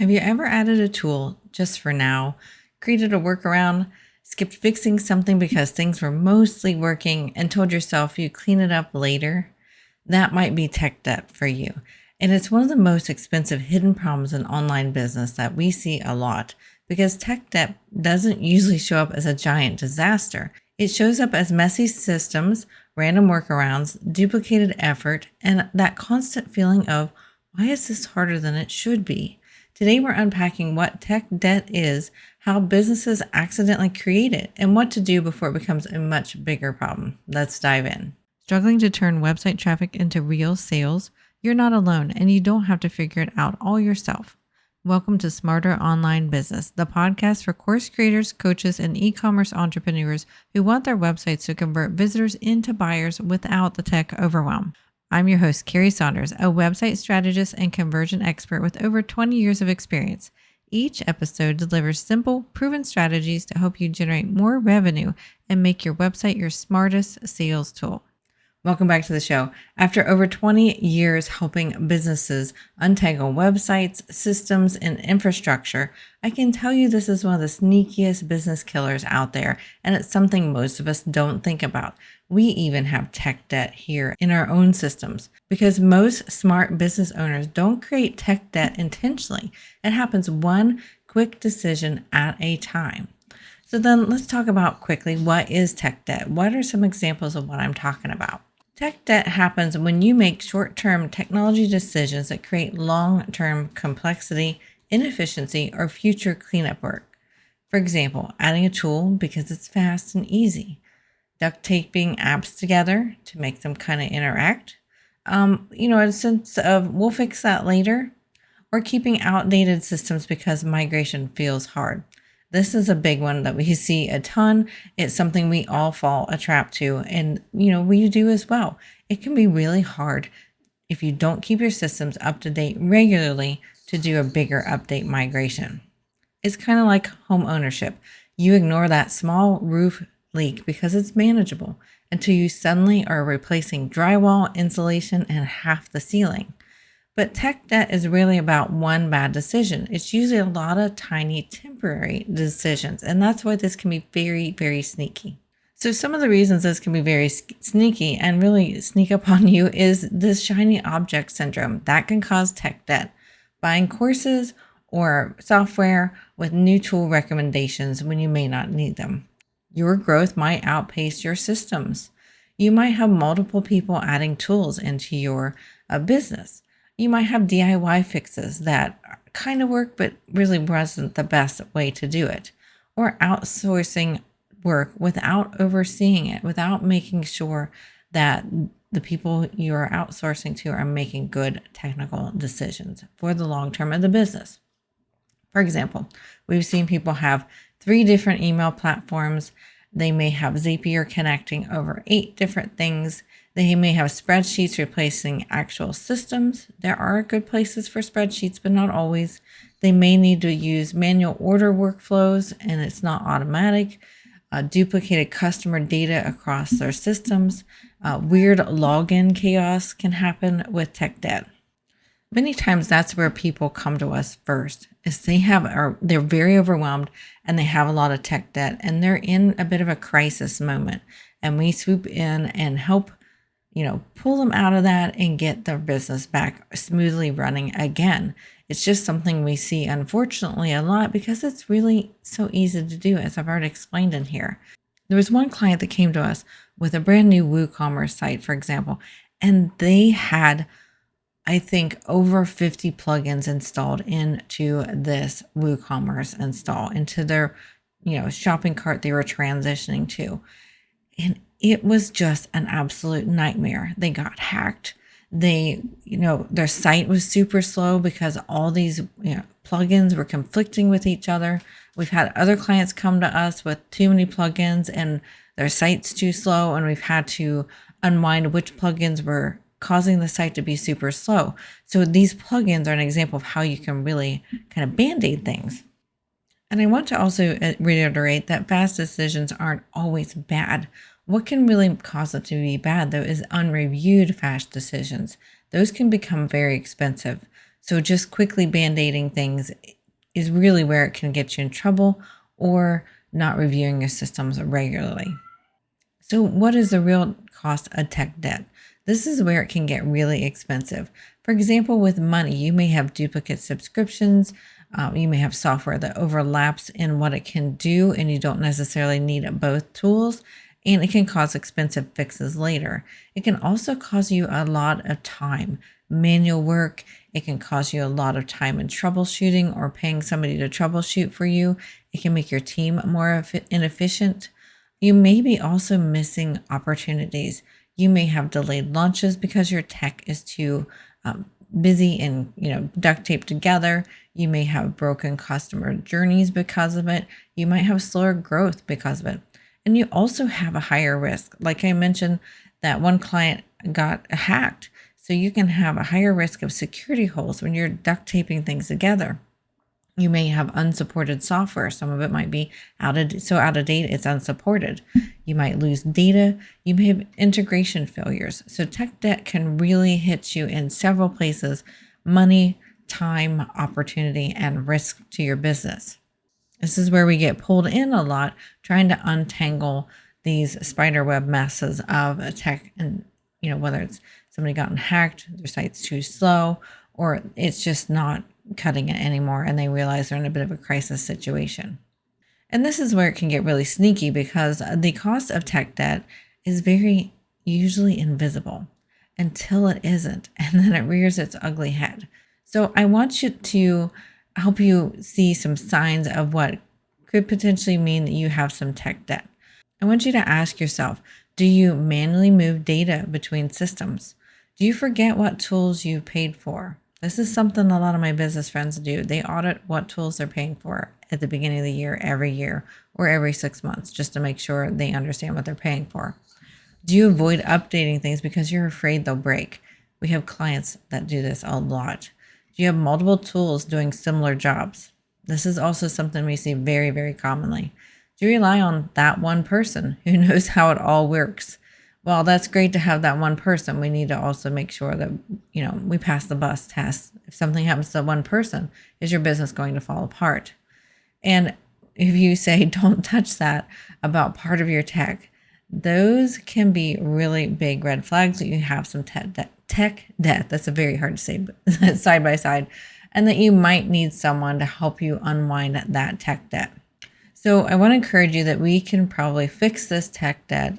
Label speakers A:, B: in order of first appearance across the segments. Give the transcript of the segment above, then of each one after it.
A: Have you ever added a tool just for now, created a workaround, skipped fixing something because things were mostly working, and told yourself you'd clean it up later? That might be tech debt for you. And it's one of the most expensive hidden problems in online business that we see a lot because tech debt doesn't usually show up as a giant disaster. It shows up as messy systems, random workarounds, duplicated effort, and that constant feeling of, why is this harder than it should be? Today, we're unpacking what tech debt is, how businesses accidentally create it, and what to do before it becomes a much bigger problem. Let's dive in. Struggling to turn website traffic into real sales? You're not alone, and you don't have to figure it out all yourself. Welcome to Smarter Online Business, the podcast for course creators, coaches, and e-commerce entrepreneurs who want their websites to convert visitors into buyers without the tech overwhelm. I'm your host, Carrie Saunders, a website strategist and conversion expert with over 20 years of experience. Each episode delivers simple, proven strategies to help you generate more revenue and make your website your smartest sales tool. Welcome back to the show. After over 20 years helping businesses untangle websites, systems, and infrastructure, I can tell you this is one of the sneakiest business killers out there, and it's something most of us don't think about. We even have tech debt here in our own systems because most smart business owners don't create tech debt intentionally. It happens one quick decision at a time. So then let's talk about quickly, what is tech debt? What are some examples of what I'm talking about? Tech debt happens when you make short-term technology decisions that create long-term complexity, inefficiency, or future cleanup work. For example, adding a tool because it's fast and easy, duct taping apps together to make them kind of interact, a sense of we'll fix that later, or keeping outdated systems because migration feels hard. This is a big one that we see a ton. It's something we all fall a trap to, and we do as well. It can be really hard if you don't keep your systems up to date regularly to do a bigger update migration. It's kind of like home ownership. You ignore that small roof leak because it's manageable until you suddenly are replacing drywall, insulation, and half the ceiling. But tech debt is really about one bad decision. It's usually a lot of tiny temporary decisions, and that's why this can be very, very sneaky. So some of the reasons this can be very sneaky and really sneak up on you is this shiny object syndrome that can cause tech debt. Buying courses or software with new tool recommendations when you may not need them. Your growth might outpace your systems. You might have multiple people adding tools into your business. You might have DIY fixes that kind of work, but really wasn't the best way to do it. Or outsourcing work without overseeing it, without making sure that the people you're outsourcing to are making good technical decisions for the long term of the business. For example, we've seen people have 3 different email platforms. They may have Zapier connecting over 8 different things. They may have spreadsheets replacing actual systems. There are good places for spreadsheets, but not always. They may need to use manual order workflows, and it's not automatic. Duplicated customer data across their systems. Weird login chaos can happen with tech debt. Many times that's where people come to us first, is they're very overwhelmed and they have a lot of tech debt and they're in a bit of a crisis moment, and we swoop in and help pull them out of that and get their business back smoothly running again. It's just something we see, unfortunately, a lot because it's really so easy to do, as I've already explained in here. There was one client that came to us with a brand new WooCommerce site, for example, and they had, I think, over 50 plugins installed into this WooCommerce install, into their, shopping cart they were transitioning to. And it was just an absolute nightmare. They got hacked. Their site was super slow because all these plugins were conflicting with each other. We've had other clients come to us with too many plugins and their site's too slow, and we've had to unwind which plugins were causing the site to be super slow. So these plugins are an example of how you can really kind of band-aid things. And I want to also reiterate that fast decisions aren't always bad. What can really cause them to be bad, though, is unreviewed fast decisions. Those can become very expensive. So just quickly band-aiding things is really where it can get you in trouble, or not reviewing your systems regularly. So what is the real cost of tech debt? This is where it can get really expensive. For example, with money, you may have duplicate subscriptions. You may have software that overlaps in what it can do, and you don't necessarily need both tools. And it can cause expensive fixes later. It can also cause you a lot of time, manual work. It can cause you a lot of time in troubleshooting or paying somebody to troubleshoot for you. It can make your team more inefficient. You may be also missing opportunities. You may have delayed launches because your tech is too busy and duct taped together. You may have broken customer journeys because of it. You might have slower growth because of it. And you also have a higher risk. Like I mentioned, that one client got hacked. So you can have a higher risk of security holes when you're duct taping things together. You may have unsupported software. Some of it might be out of date, it's unsupported. You might lose data. You may have integration failures. So tech debt can really hit you in several places: money, time, opportunity, and risk to your business. This is where we get pulled in a lot, trying to untangle these spiderweb messes of tech, and whether it's somebody gotten hacked, their site's too slow, or it's just not cutting it anymore and they realize they're in a bit of a crisis situation. And this is where it can get really sneaky, because the cost of tech debt is very usually invisible until it isn't, and then it rears its ugly head. So I want you to help you see some signs of what could potentially mean that you have some tech debt. I want you to ask yourself, do you manually move data between systems? Do you forget what tools you paid for? This is something a lot of my business friends do. They audit what tools they're paying for at the beginning of the year, every year, or every 6 months, just to make sure they understand what they're paying for. Do you avoid updating things because you're afraid they'll break? We have clients that do this a lot. Do you have multiple tools doing similar jobs? This is also something we see very, very commonly. Do you rely on that one person who knows how it all works? Well, that's great to have that one person. We need to also make sure that, we pass the bus test. If something happens to one person, is your business going to fall apart? And if you say, don't touch that about part of your tech, those can be really big red flags that you have some tech debt. That's a very hard to say, but side by side, and that you might need someone to help you unwind that tech debt. So I want to encourage you that we can probably fix this tech debt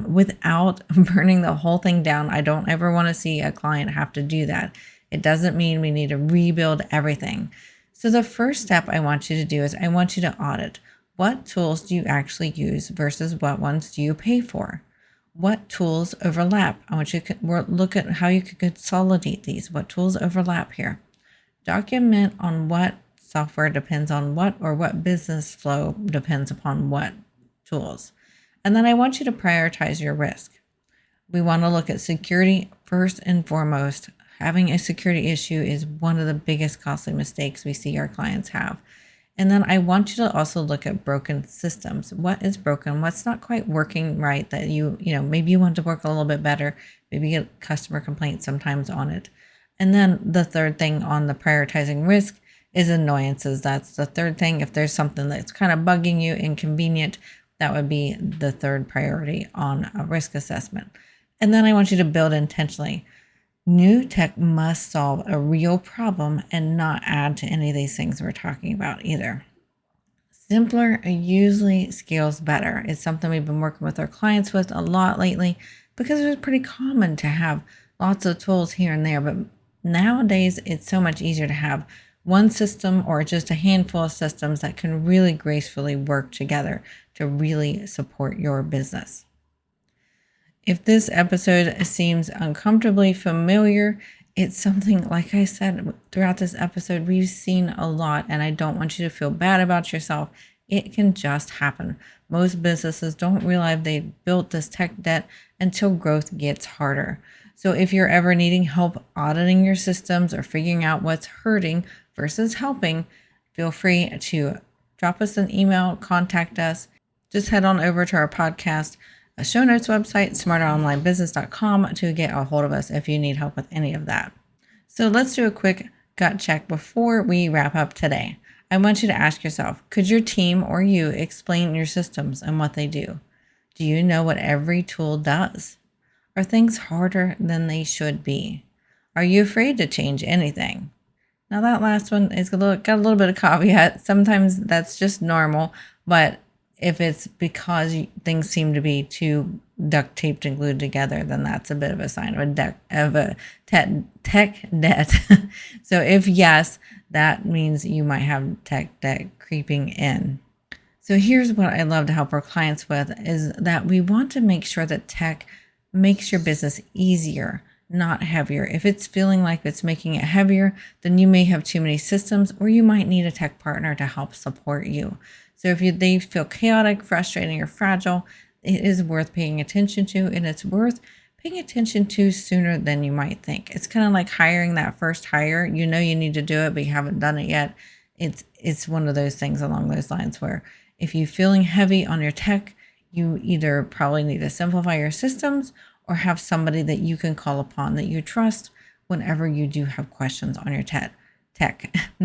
A: without burning the whole thing down. I don't ever want to see a client have to do that. It doesn't mean we need to rebuild everything. So the first step I want you to do is I want you to audit. What tools do you actually use versus what ones do you pay for? What tools overlap? I want you to look at how you could consolidate these. What tools overlap here? Document on what software depends on what, or what business flow depends upon what tools. And then I want you to prioritize your risk. We want to look at security first and foremost. Having a security issue is one of the biggest costly mistakes we see our clients have. And then I want you to also look at broken systems. What is broken? What's not quite working right that maybe you want to work a little bit better. Maybe you get customer complaints sometimes on it. And then the third thing on the prioritizing risk is annoyances. That's the third thing. If there's something that's kind of bugging you, inconvenient, that would be the third priority on a risk assessment. And then I want you to build intentionally. New tech must solve a real problem and not add to any of these things we're talking about either. Simpler usually scales better. It's something we've been working with our clients with a lot lately, because it's pretty common to have lots of tools here and there. But nowadays, it's so much easier to have one system or just a handful of systems that can really gracefully work together to really support your business. If this episode seems uncomfortably familiar, it's something, like I said, throughout this episode, we've seen a lot, and I don't want you to feel bad about yourself. It can just happen. Most businesses don't realize they built this tech debt until growth gets harder. So if you're ever needing help auditing your systems or figuring out what's hurting versus helping, feel free to drop us an email, contact us. Just head on over to our podcast show notes website, smarteronlinebusiness.com, to get a hold of us if you need help with any of that. So let's do a quick gut check before we wrap up today. I want you to ask yourself, could your team or you explain your systems and what they do? Do you know what every tool does? Are things harder than they should be? Are you afraid to change anything? Now that last one is got a little bit of caveat. Sometimes that's just normal, but if it's because things seem to be too duct taped and glued together, then that's a bit of a sign of a tech debt. So if yes, that means you might have tech debt creeping in. So here's what I love to help our clients with is that we want to make sure that tech makes your business easier, not heavier. If it's feeling like it's making it heavier, then you may have too many systems, or you might need a tech partner to help support you. So if they feel chaotic, frustrating, or fragile, it is worth paying attention to, and it's worth paying attention to sooner than you might think. It's kind of like hiring that first hire. You know you need to do it, but you haven't done it yet. It's one of those things along those lines where if you're feeling heavy on your tech, you either probably need to simplify your systems or have somebody that you can call upon that you trust whenever you do have questions on your tech.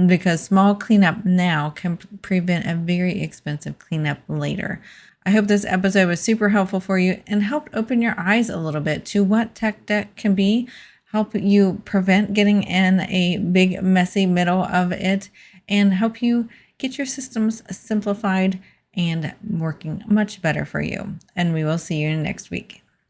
A: Because small cleanup now can prevent a very expensive cleanup later. I hope this episode was super helpful for you and helped open your eyes a little bit to what tech debt can be, help you prevent getting in a big messy middle of it, and help you get your systems simplified and working much better for you. And we will see you next week.